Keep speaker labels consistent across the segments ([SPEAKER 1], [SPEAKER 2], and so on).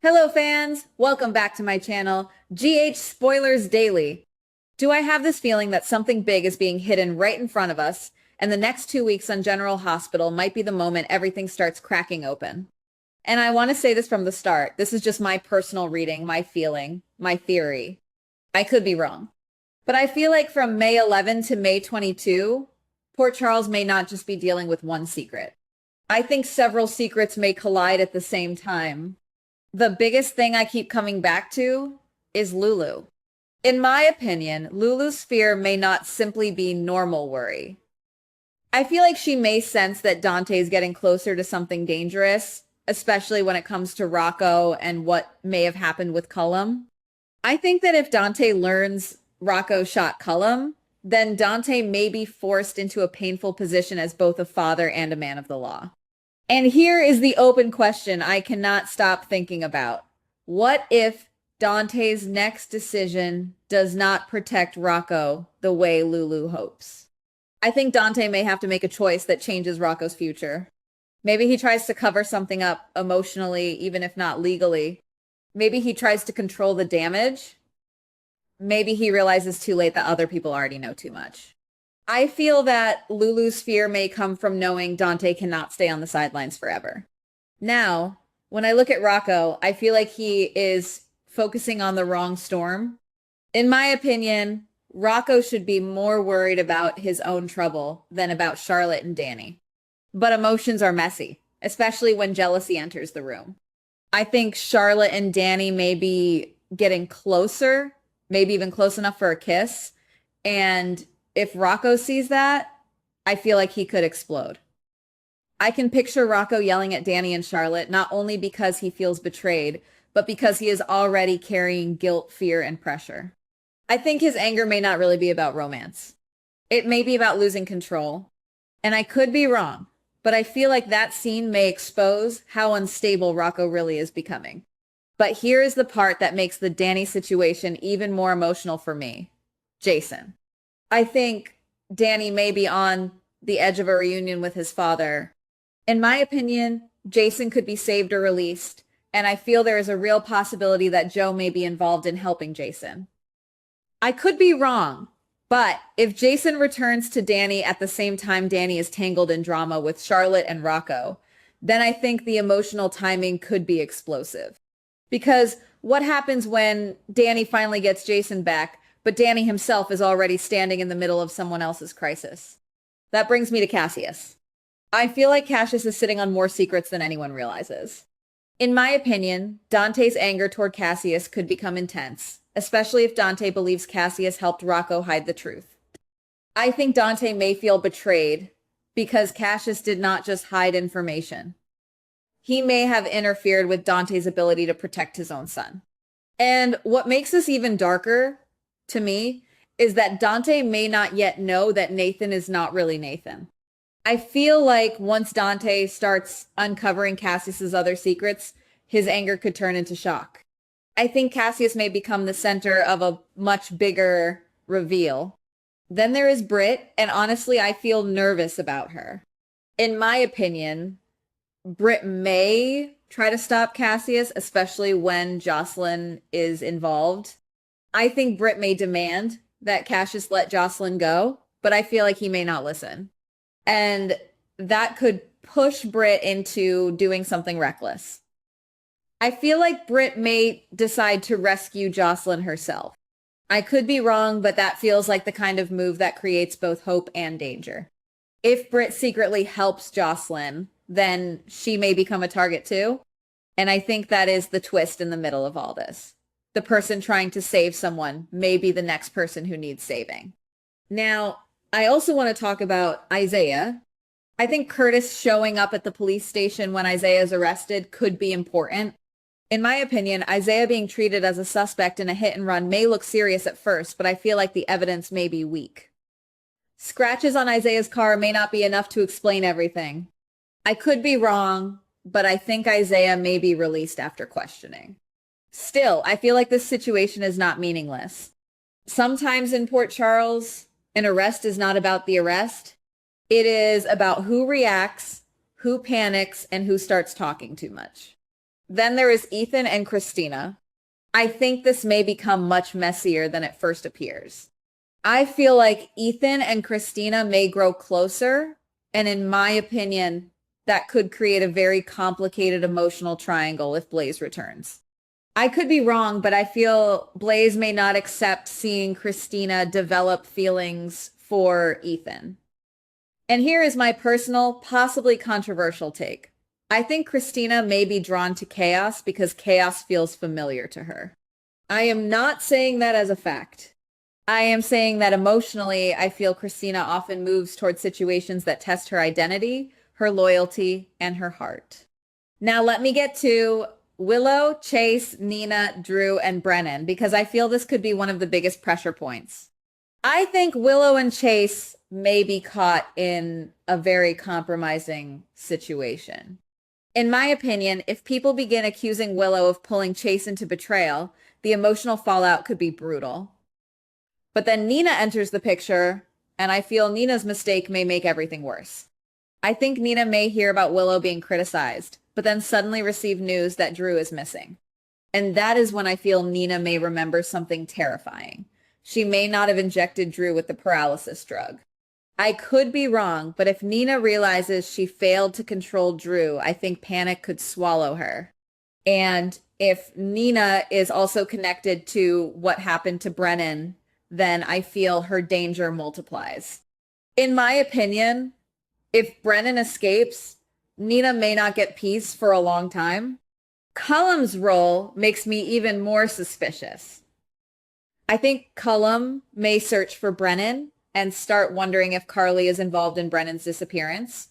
[SPEAKER 1] Hello fans, welcome back to my channel, GH Spoilers Daily. Do I have this feeling that something big is being hidden right in front of us, and the next 2 weeks on General Hospital might be the moment everything starts cracking open? And I want to say this from the start. This is just my personal reading, my feeling, my theory. I could be wrong. But I feel like from May 11 to May 22, Port Charles may not just be dealing with one secret. I think several secrets may collide at the same time. The biggest thing I keep coming back to is Lulu. In my opinion, Lulu's fear may not simply be normal worry. I feel like she may sense that Dante is getting closer to something dangerous, especially when it comes to Rocco and what may have happened with Cullum. I think that if Dante learns Rocco shot Cullum, then Dante may be forced into a painful position as both a father and a man of the law. And here is the open question I cannot stop thinking about. What if Dante's next decision does not protect Rocco the way Lulu hopes? I think Dante may have to make a choice that changes Rocco's future. Maybe he tries to cover something up emotionally, even if not legally. Maybe he tries to control the damage. Maybe he realizes too late that other people already know too much. I feel that Lulu's fear may come from knowing Dante cannot stay on the sidelines forever. Now, when I look at Rocco, I feel like he is focusing on the wrong storm. In my opinion, Rocco should be more worried about his own trouble than about Charlotte and Danny. But emotions are messy, especially when jealousy enters the room. I think Charlotte and Danny may be getting closer, maybe even close enough for a kiss. And if Rocco sees that, I feel like he could explode. I can picture Rocco yelling at Danny and Charlotte, not only because he feels betrayed, but because he is already carrying guilt, fear, and pressure. I think his anger may not really be about romance. It may be about losing control. And I could be wrong, but I feel like that scene may expose how unstable Rocco really is becoming. But here is the part that makes the Danny situation even more emotional for me. Jason. I think Danny may be on the edge of a reunion with his father. In my opinion, Jason could be saved or released, and I feel there is a real possibility that Joe may be involved in helping Jason. I could be wrong, but if Jason returns to Danny at the same time Danny is tangled in drama with Charlotte and Rocco, then I think the emotional timing could be explosive. Because what happens when Danny finally gets Jason back, but Danny himself is already standing in the middle of someone else's crisis? That brings me to Cassius. I feel like Cassius is sitting on more secrets than anyone realizes. In my opinion, Dante's anger toward Cassius could become intense, especially if Dante believes Cassius helped Rocco hide the truth. I think Dante may feel betrayed because Cassius did not just hide information. He may have interfered with Dante's ability to protect his own son. And what makes this even darker to me is that Dante may not yet know that Nathan is not really Nathan. I feel like once Dante starts uncovering Cassius's other secrets, his anger could turn into shock. I think Cassius may become the center of a much bigger reveal. Then there is Britt, and honestly, I feel nervous about her. In my opinion, Britt may try to stop Cassius, especially when Jocelyn is involved. I think Britt may demand that Cassius let Jocelyn go, but I feel like he may not listen. And that could push Britt into doing something reckless. I feel like Britt may decide to rescue Jocelyn herself. I could be wrong, but that feels like the kind of move that creates both hope and danger. If Britt secretly helps Jocelyn, then she may become a target too. And I think that is the twist in the middle of all this. The person trying to save someone may be the next person who needs saving. Now, I also want to talk about Isaiah. I think Curtis showing up at the police station when Isaiah is arrested could be important. In my opinion, Isaiah being treated as a suspect in a hit and run may look serious at first, but I feel like the evidence may be weak. Scratches on Isaiah's car may not be enough to explain everything. I could be wrong, but I think Isaiah may be released after questioning. Still, I feel like this situation is not meaningless. Sometimes in Port Charles, an arrest is not about the arrest. It is about who reacts, who panics, and who starts talking too much. Then there is Ethan and Christina. I think this may become much messier than it first appears. I feel like Ethan and Christina may grow closer, and in my opinion, that could create a very complicated emotional triangle if Blaze returns. I could be wrong, but I feel Blaze may not accept seeing Christina develop feelings for Ethan. And here is my personal, possibly controversial take. I think Christina may be drawn to chaos because chaos feels familiar to her. I am not saying that as a fact. I am saying that emotionally, I feel Christina often moves towards situations that test her identity, her loyalty, and her heart. Now let me get to Willow, Chase, Nina, Drew, and Brennan, because I feel this could be one of the biggest pressure points. I think Willow and Chase may be caught in a very compromising situation. In my opinion, if people begin accusing Willow of pulling Chase into betrayal, the emotional fallout could be brutal. But then Nina enters the picture, and I feel Nina's mistake may make everything worse. I think Nina may hear about Willow being criticized, but then suddenly receive news that Drew is missing. And that is when I feel Nina may remember something terrifying. She may not have injected Drew with the paralysis drug. I could be wrong, but if Nina realizes she failed to control Drew, I think panic could swallow her. And if Nina is also connected to what happened to Brennan, then I feel her danger multiplies. In my opinion, if Brennan escapes, Nina may not get peace for a long time. Cullum's role makes me even more suspicious. I think Cullum may search for Brennan and start wondering if Carly is involved in Brennan's disappearance.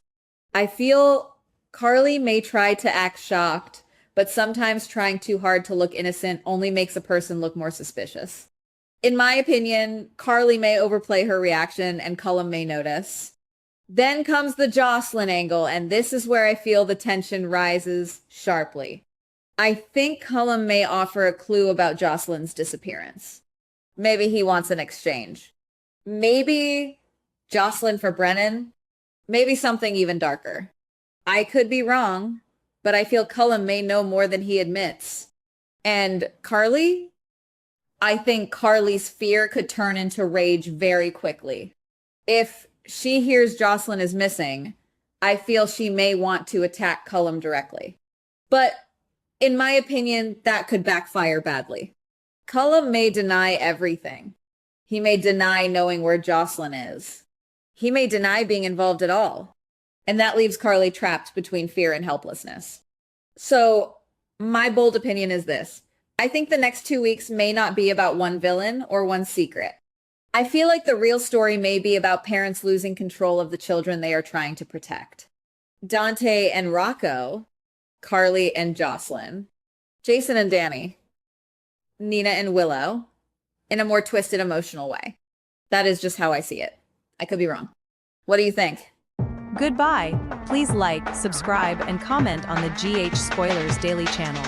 [SPEAKER 1] I feel Carly may try to act shocked, but sometimes trying too hard to look innocent only makes a person look more suspicious. In my opinion, Carly may overplay her reaction and Cullum may notice. Then comes the Jocelyn angle, and this is where I feel the tension rises sharply. I think Cullum may offer a clue about Jocelyn's disappearance. Maybe he wants an exchange. Maybe Jocelyn for Brennan. Maybe something even darker. I could be wrong, but I feel Cullum may know more than he admits. And Carly? I think Carly's fear could turn into rage very quickly. If she hears Jocelyn is missing, I feel she may want to attack Cullum directly. But in my opinion, that could backfire badly. Cullum may deny everything. He may deny knowing where Jocelyn is. He may deny being involved at all. And that leaves Carly trapped between fear and helplessness. So my bold opinion is this. I think the next 2 weeks may not be about one villain or one secret. I feel like the real story may be about parents losing control of the children they are trying to protect. Dante and Rocco, Carly and Jocelyn, Jason and Danny, Nina and Willow, in a more twisted emotional way. That is just how I see it. I could be wrong. What do you think?
[SPEAKER 2] Goodbye. Please like, subscribe, and comment on the GH Spoilers Daily channel.